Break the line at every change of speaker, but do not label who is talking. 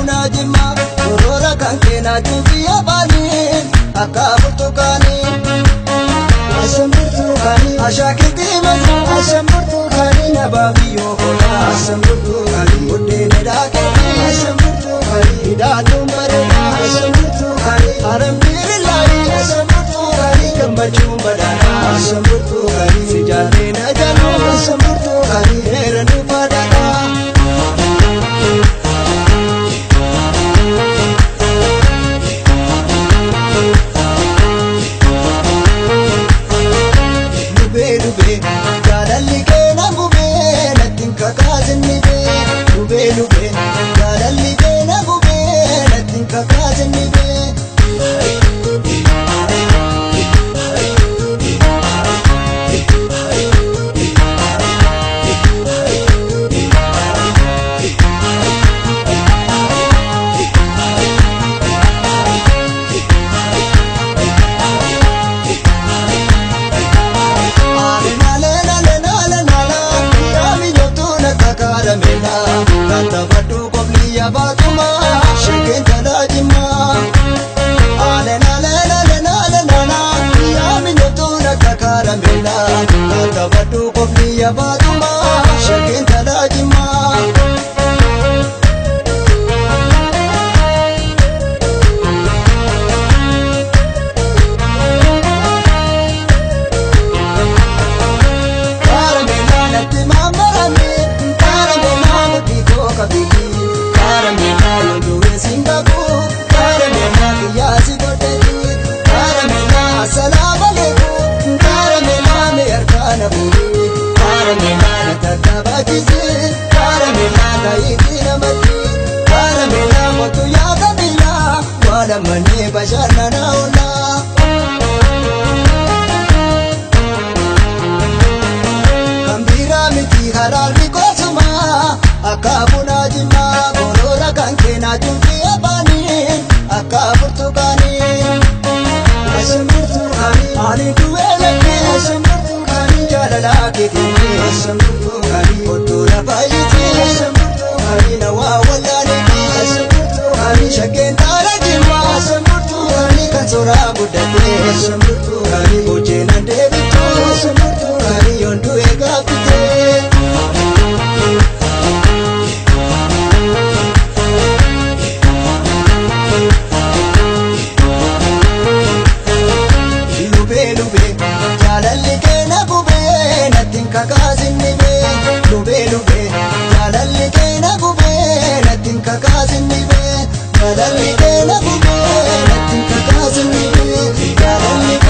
buna jimma gorora kan kena jufi abani akabutu kani asambutu kani ashakiti mazu asambutu kani nababi yokola asambutu kani udene dake asambutu kani hidatu marina asambutu kani aramdirillahi asambutu kani gambachu badana asambutu kani sijane najanu asambutu kani heranu padana kanta badu kopli ya batuma sheken talajima alena ya minotuna kakaramela kanta badu kopli ya batuma sheken talajima mani bashana naona kambira miti harali kosuma akabuna jima gorora kanke na jufi abani akaburtu kani asamburtu kani ali dueleke asamburtu kani jalala kitini asamburtu kani otura bayiti asamburtu kani nawa walani asamburtu kani shaken sora budate asamburtu kani bojena debitu asamburtu kani yondu egapite lube jalalli kena gube natin kakazinnibe lube jalalli kena gube natin kakazinnibe jalalli kena gube natin kakazinnibe jalalli